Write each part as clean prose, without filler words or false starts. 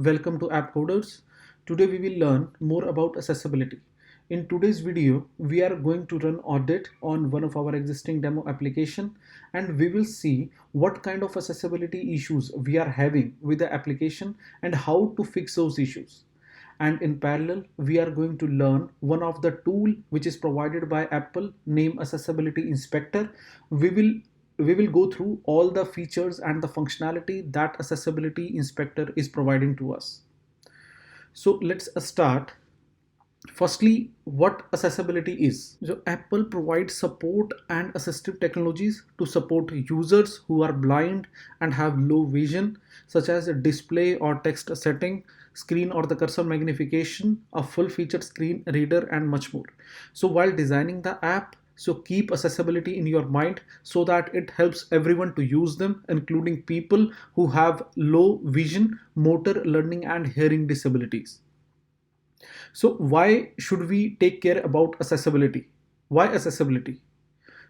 welcome to App Coders. Today we will learn more about accessibility. In today's video, we are going to run audit on one of our existing demo application and we will see what kind of accessibility issues we are having with the application and how to fix those issues. And in parallel, we are going to learn one of the tool which is provided by Apple named Accessibility Inspector. We will go through all the features and the functionality that Accessibility Inspector is providing to us. So let's start. Firstly, what accessibility is. So Apple provides support and assistive technologies to support users who are blind and have low vision, such as a display or text setting, screen or the cursor magnification, a full featured screen reader, and much more. So while designing the app, so keep accessibility in your mind so that it helps everyone to use them, including people who have low vision, motor learning, and hearing disabilities. So why should we take care about accessibility? Why accessibility?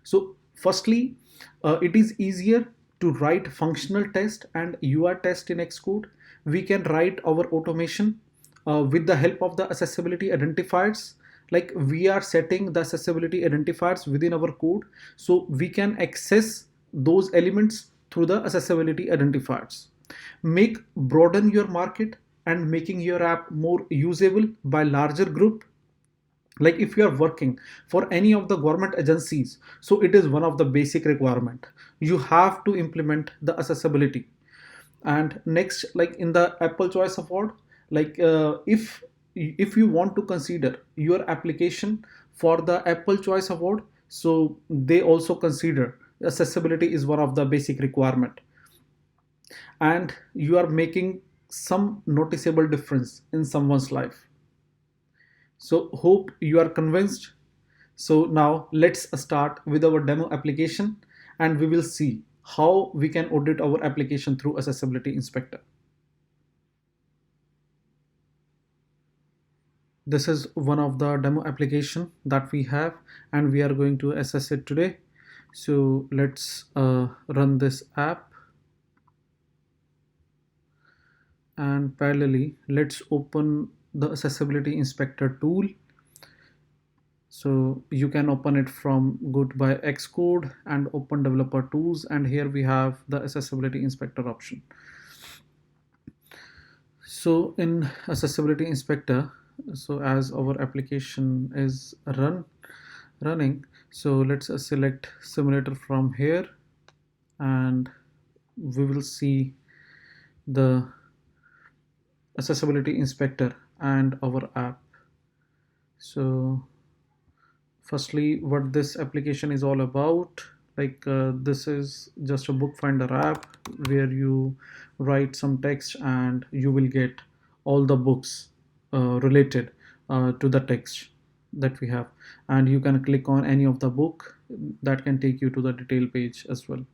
So firstly, it is easier to write functional test and UI test in Xcode. We can write our automation with the help of the accessibility identifiers. Like we are setting the accessibility identifiers within our code, so we can access those elements through the accessibility identifiers. Make broaden your market and making your app more usable by larger group. Like if you are working for any of the government agencies, so it is one of the basic requirement. You have to implement the accessibility. And next, like in the Apple Choice Award, like if you want to consider your application for the Apple Choice Award, so they also consider accessibility is one of the basic requirement, and you are making some noticeable difference in someone's life. So hope you are convinced. So now let's start with our demo application and we will see how we can audit our application through Accessibility Inspector. This is one of the demo application that we have and we are going to assess it today. So let's run this app, and parallelly let's open the Accessibility Inspector tool. So you can open it from go to by Xcode and open developer tools, and here we have the Accessibility Inspector option. So in Accessibility Inspector, so as our application is running, so let's select simulator from here and we will see the Accessibility Inspector and our app. So firstly, what this application is all about, like this is just a bookfinder app where you write some text and you will get all the books related to the text that we have, and you can click on any of the book that can take you to the detail page as well.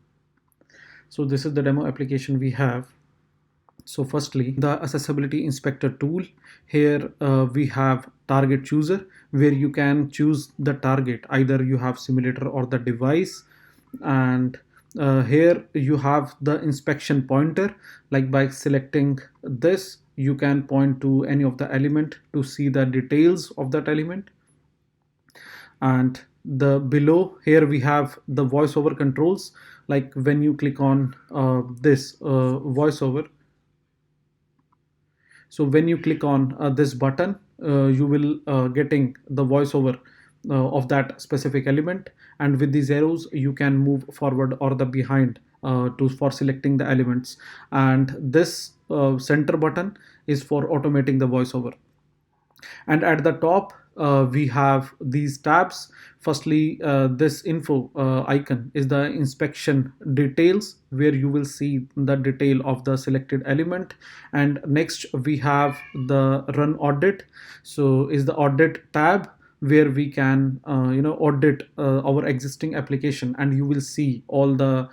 So this is the demo application we have. So firstly, the Accessibility Inspector tool. Here we have target chooser where you can choose the target, either you have simulator or the device. And here you have the inspection pointer, like by selecting this you can point to any of the element to see the details of that element. And the below here we have the voiceover controls, like when you click on this voiceover. So when you click on this button, you will getting the voiceover of that specific element, and with these arrows you can move forward or the behind to for selecting the elements. And this center button is for automating the voiceover. And at the top we have these tabs. Firstly, this info icon is the inspection details where you will see the detail of the selected element. And next we have the run audit, so is the audit tab where we can audit our existing application, and you will see all the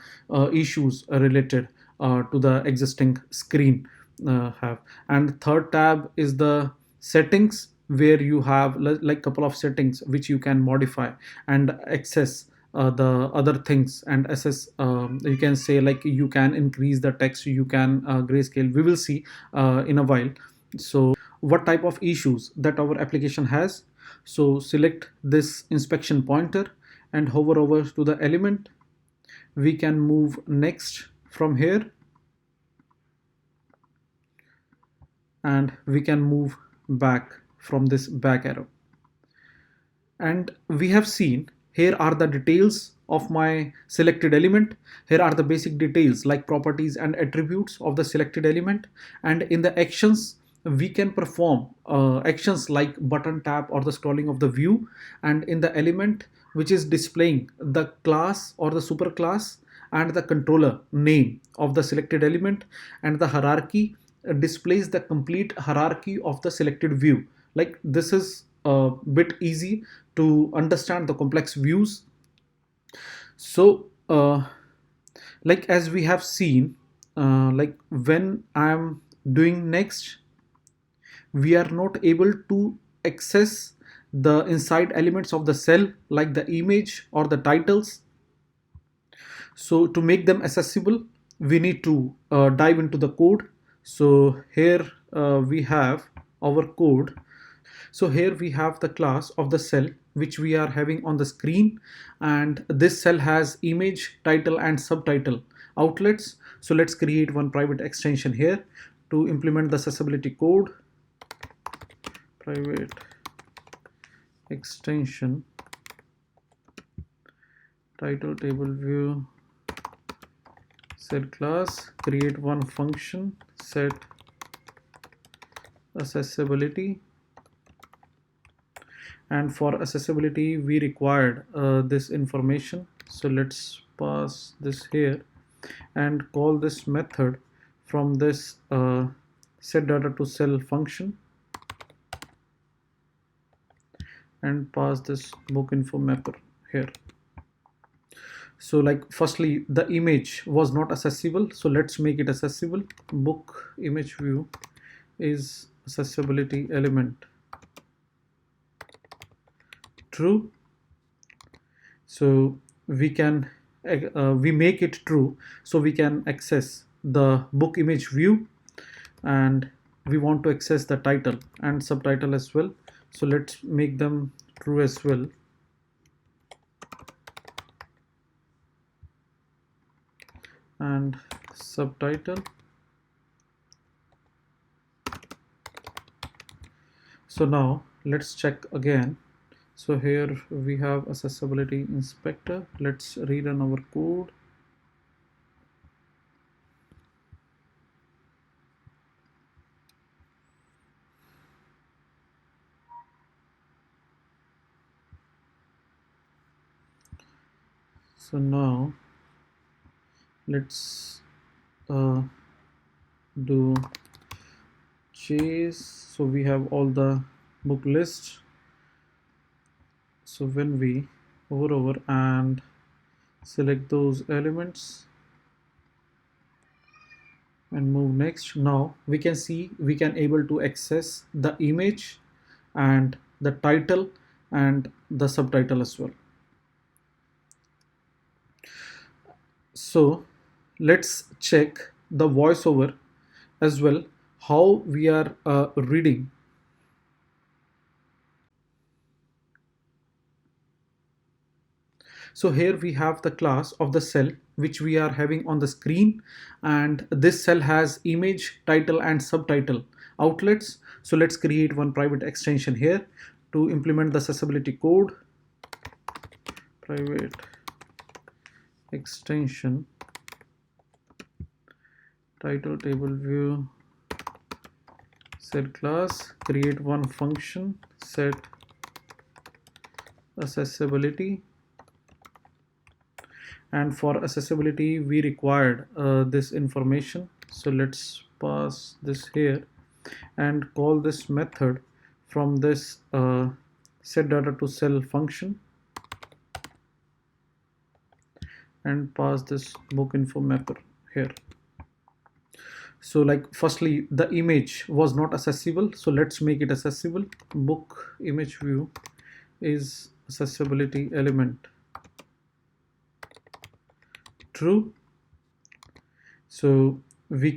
issues related to the existing screen have. And third tab is the settings where you have like couple of settings which you can modify and access the other things and assess. You can say like you can increase the text, you can grayscale. We will see in a while. So what type of issues that our application has. So select this inspection pointer and hover over to the element. We can move next from here, and we can move back from this back arrow. And we have seen here are the details of my selected element. Here are the basic details like properties and attributes of the selected element. And in the actions, we can perform actions like button tap or the scrolling of the view. And in the element which is displaying the class or the superclass and the controller name of the selected element, and the hierarchy displays the complete hierarchy of the selected view. Like this is a bit easy to understand the complex views. So like as we have seen, like when I'm doing next, we are not able to access the inside elements of the cell like the image or the titles. So to make them accessible, we need to dive into the code. So here we have our code. So here we have the class of the cell which we are having on the screen, and this cell has image, title and subtitle outlets. So let's create one private extension here to implement the accessibility code. Private extension title table view set class, create one function set accessibility. And for accessibility we required this information, so let's pass this here and call this method from this set data to cell function, and pass this book info mapper here. So like firstly the image was not accessible, so let's make it accessible. Book image view is accessibility element true. So we can we make it true so we can access the book image view, and we want to access the title and subtitle as well. So let's make them true as well. And subtitle. So now let's check again. So here we have accessibility inspector. Let's rerun our code. So now let's do chase. So we have all the book list. So when we hover over and select those elements and move next, now we can see we can able to access the image and the title and the subtitle as well. So let's check the voiceover as well, how we are reading. So here we have the class of the cell which we are having on the screen, and this cell has image, title and subtitle outlets. So let's create one private extension here to implement the accessibility code. Private extension title table view set class, create one function set accessibility. And for accessibility we required this information, so let's pass this here and call this method from this set data to cell function, and pass this book info mapper here. So like firstly the image was not accessible, so let's make it accessible. Book image view is accessibility element true. So we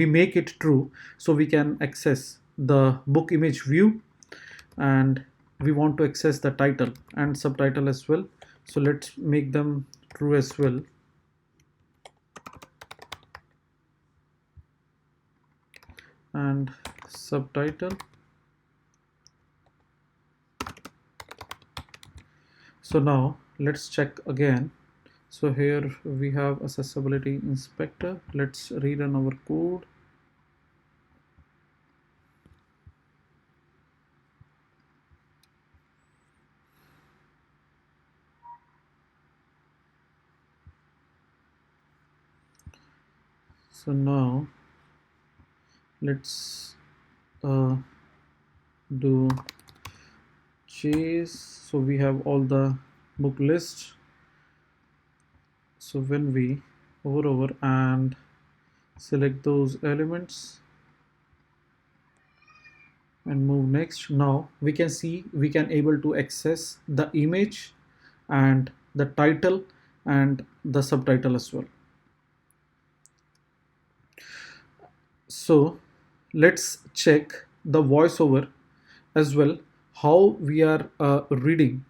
make it true, so we can access the book image view, and we want to access the title and subtitle as well. So let's make them true as well. And subtitle. So now let's check again. So here we have accessibility inspector. Let's rerun our code. So now let's uh, do chase. So we have all the book list. So when we hover over and select those elements and move next, now we can see we can able to access the image and the title and the subtitle as well. So let's check the voiceover as well, how we are reading.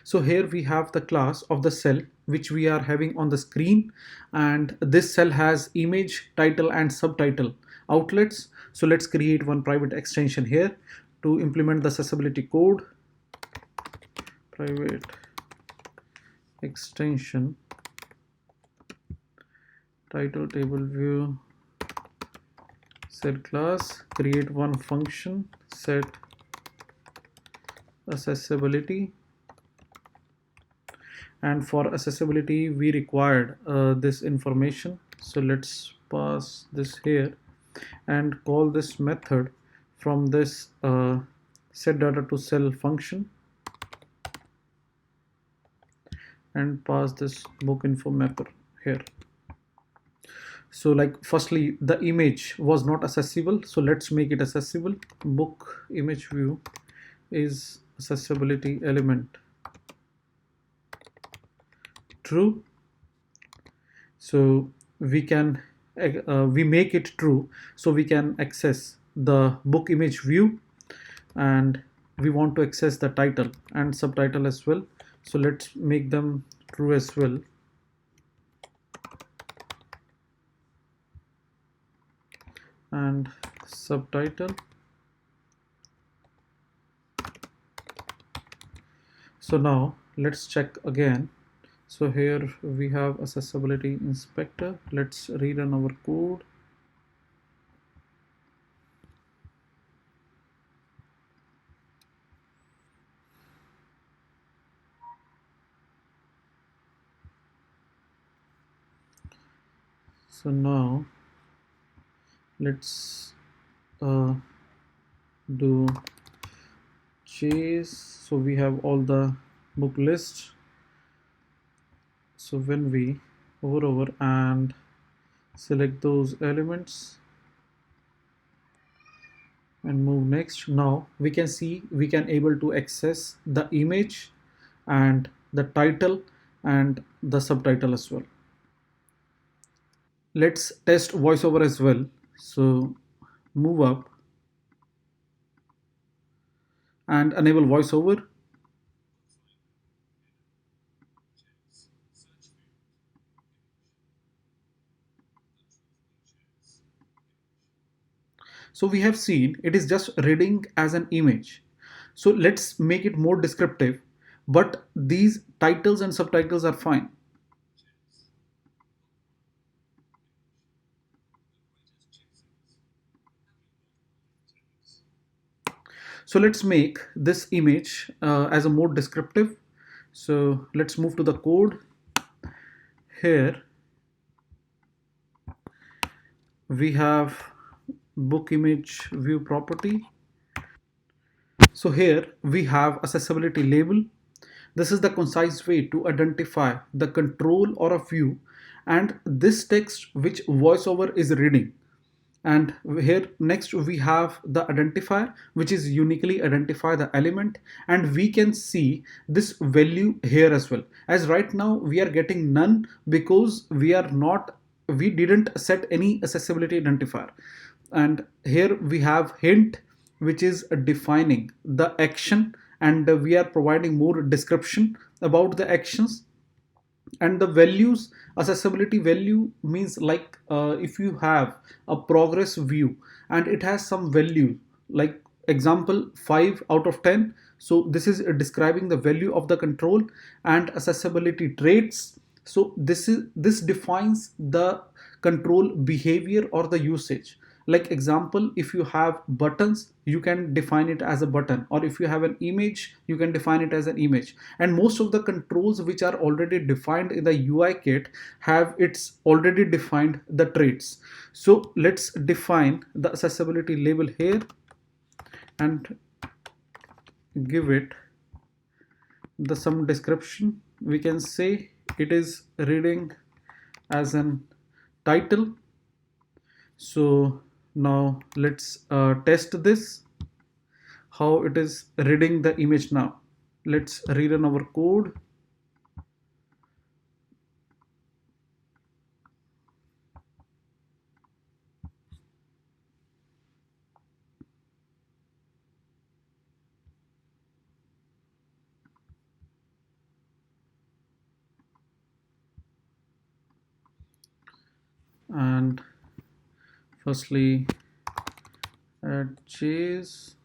So here we have the class of the cell which we are having on the screen, and this cell has image, title and subtitle outlets. So let's create one private extension here to implement the accessibility code. Private extension title table view set class, create one function set accessibility, and for accessibility we required this information. So let's pass this here and call this method from this set data to cell function, and pass this book info mapper here. So like firstly the image was not accessible, so let's make it accessible. Book image view is accessibility element true. So we make it true, so we can access the book image view, and we want to access the title and subtitle as well. So let's make them true as well. And subtitle. So now let's check again. So here we have accessibility inspector. Let's rerun our code. So now let's uh, do chase. So we have all the book list. So when we hover over and select those elements and move next, now we can see we can able to access the image and the title and the subtitle as well. Let's test voiceover as well. So move up and enable voiceover. So we have seen it is just reading as an image. So let's make it more descriptive, but these titles and subtitles are fine. So let's make this image as a more descriptive. So let's move to the code. Here we have book image view property. So here we have accessibility label. This is the concise way to identify the control or a view and this text which voiceover is reading. And here next we have the identifier, which is uniquely identify the element, and we can see this value here as well. As right now we are getting none because we didn't set any accessibility identifier. And here we have hint, which is defining the action, and we are providing more description about the actions. And the values, accessibility value means like if you have a progress view and it has some value, like example 5 out of 10, so this is describing the value of the control. And accessibility traits, so this defines the control behavior or the usage. Like example, if you have buttons, you can define it as a button, or if you have an image, you can define it as an image. And most of the controls which are already defined in the UI kit have it's already defined the traits. So let's define the accessibility label here and give it the some description. We can say it is reading as an title. So now let's test this, how it is reading the image now. Let's rerun our code. And firstly add chase.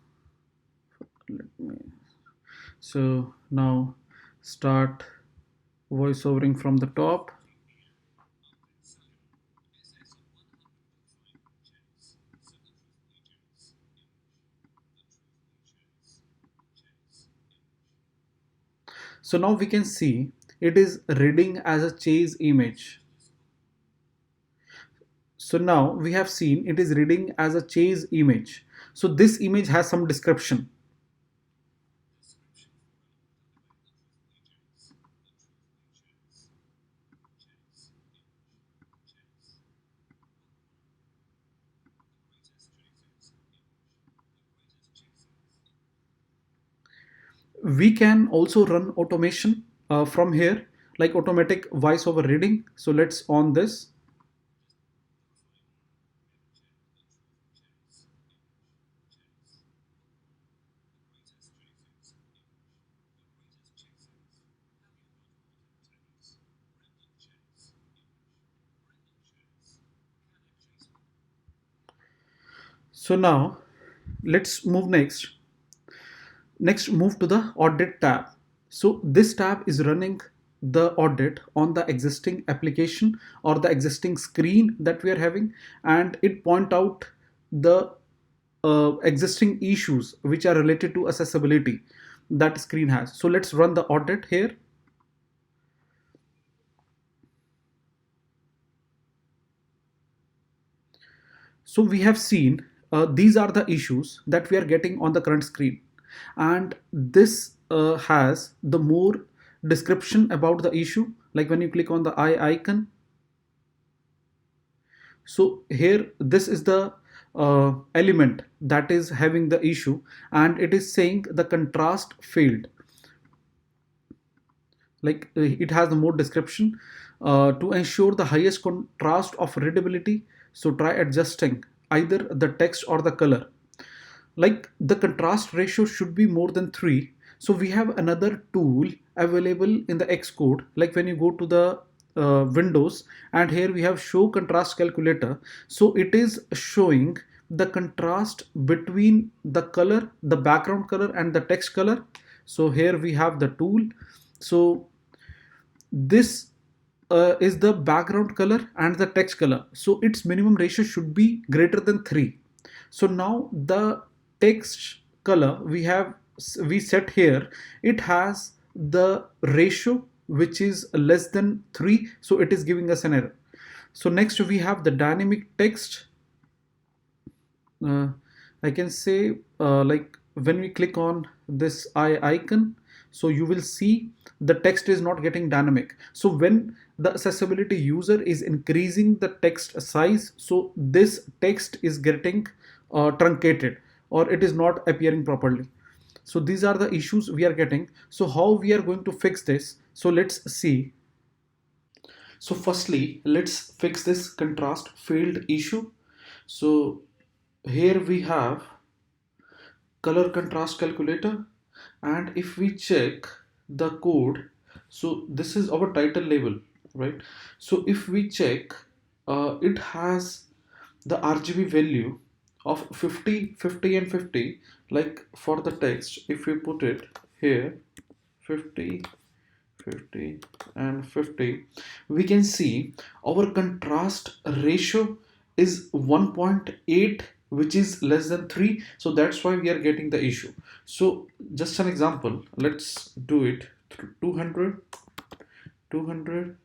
Let me, so now start voiceovering from the top. So now we can see it is reading as a chase image. So now we have seen it is reading as a chase image. So this image has some description. We can also run automation from here, like automatic voice over reading. So let's on this. So now let's move next. Next, move to the audit tab. So this tab is running the audit on the existing application or the existing screen that we are having, and it point out the existing issues which are related to accessibility that screen has. So let's run the audit here. So we have seen these are the issues that we are getting on the current screen, and this has the more description about the issue. Like when you click on the eye icon, so here this is the element that is having the issue, and it is saying the contrast failed. Like it has the more description to ensure the highest contrast of readability, so try adjusting either the text or the color. Like the contrast ratio should be more than 3. So we have another tool available in the Xcode, like when you go to the windows, and here we have show contrast calculator. So it is showing the contrast between the color, the background color and the text color. So here we have the tool. So this is the background color and the text color, so its minimum ratio should be greater than 3. So now the text color we set here, it has the ratio which is less than 3, so it is giving us an error. So next we have the dynamic text. uh, I can say like when we click on this eye icon, so you will see the text is not getting dynamic. So when the accessibility user is increasing the text size, so this text is getting truncated or it is not appearing properly. So these are the issues we are getting. So how we are going to fix this? So let's see. So firstly, let's fix this contrast field issue. So here we have color contrast calculator, and if we check the code, so this is our title label, right? So if we check, it has the RGB value of 50, 50 and 50. Like for the text, if we put it here 50, 50 and 50, we can see our contrast ratio is 1.8, which is less than 3. So that's why we are getting the issue. So just an example, let's do it. 200, 200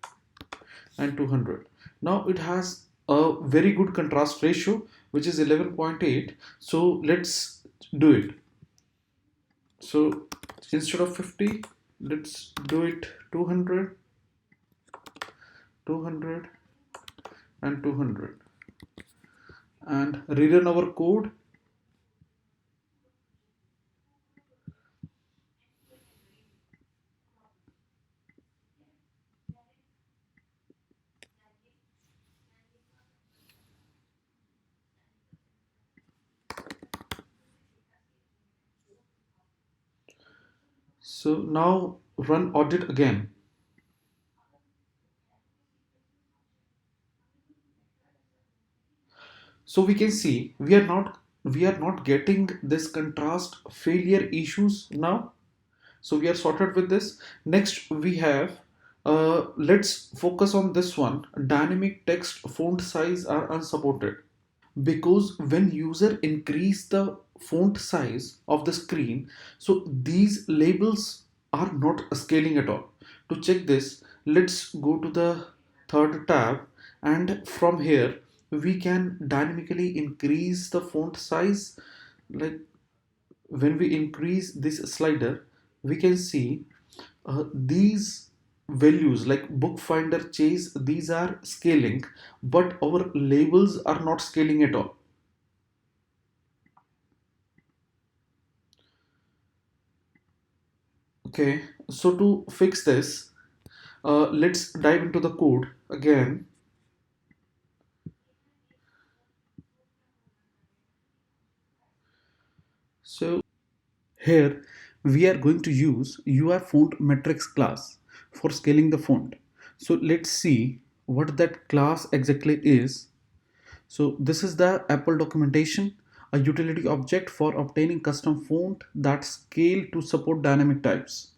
and 200. Now it has a very good contrast ratio, which is 11.8. So let's do it. So instead of 50, let's do it 200, 200 and 200, and rerun our code. So now run audit again. So we can see we are not getting this contrast failure issues now. So we are sorted with this. Next we have, let's focus on this one. Dynamic text font size are unsupported, because when user increase the font size of the screen, so these labels are not scaling at all. To check this, let's go to the third tab, and from here we can dynamically increase the font size. Like when we increase this slider, we can see these values like bookfinder chase, these are scaling, but our labels are not scaling at all. Okay, so to fix this, let's dive into the code again. So here we are going to use UI font metrics class for scaling the font. So let's see what that class exactly is. So this is the Apple documentation, a utility object for obtaining custom font that scale to support dynamic types.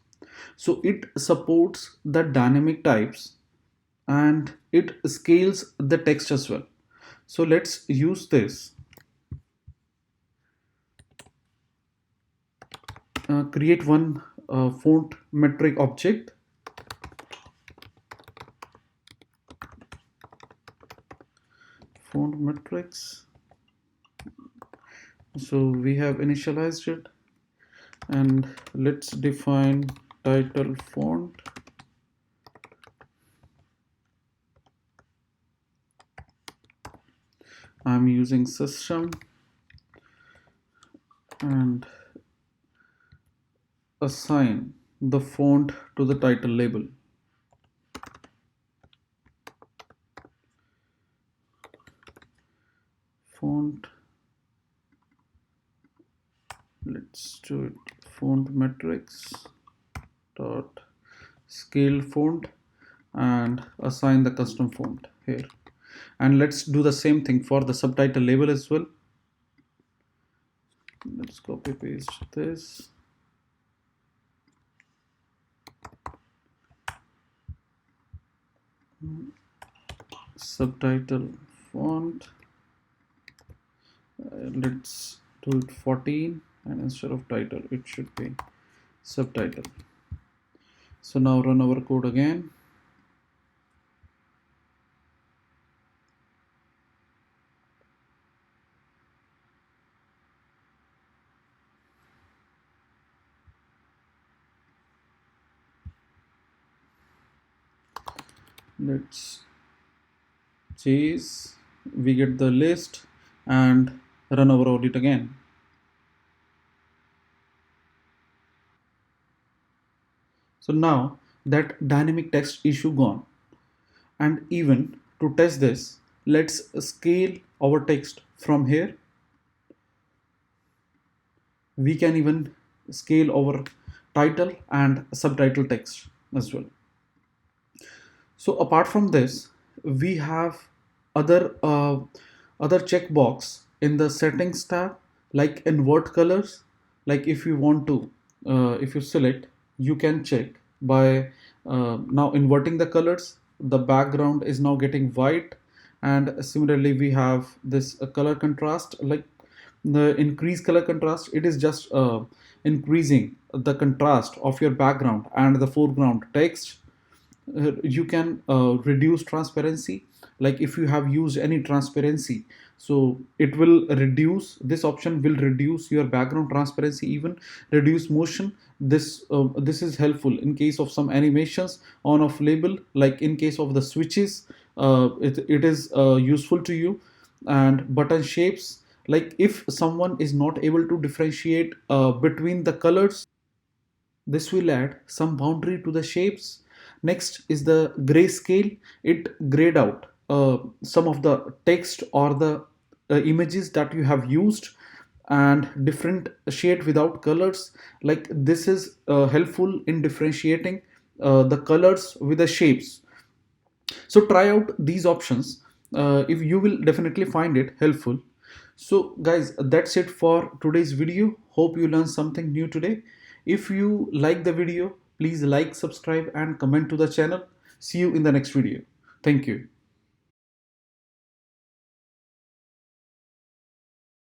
So it supports the dynamic types and it scales the text as well. So let's use this. Create one font metric object. Font metrics. So we have initialized it, and let's define title font. I'm using system and assign the font to the title label. Font, let's do it. Font metrics dot scale font, and assign the custom font here. And let's do the same thing for the subtitle label as well. Let's copy paste this. Subtitle font, let's do it 14, and instead of title it should be subtitle. So now run our code again. Let's chase, we get the list and run our audit again. So now that dynamic text issue gone, and even to test this, let's scale our text from here. We can even scale our title and subtitle text as well. So apart from this, we have other other checkbox in the settings tab, like invert colors. Like if you want to, if you select, you can check by now inverting the colors. The background is now getting white, and similarly we have this color contrast, like the increased color contrast. It is just increasing the contrast of your background and the foreground text. You can reduce transparency, like if you have used any transparency, so it will reduce, this option will reduce your background transparency, even reduce motion. This is helpful in case of some animations on off label, like in case of the switches. It is useful to you. And button shapes, like if someone is not able to differentiate between the colors, this will add some boundary to the shapes. Next is the grayscale. It grayed out some of the text or the images that you have used, and different shade without colors. Like this is helpful in differentiating the colors with the shapes. So try out these options. If you will definitely find it helpful. So guys, that's it for today's video. Hope you learned something new today. If you like the video, please like, subscribe and comment to the channel. See you in the next video. Thank you.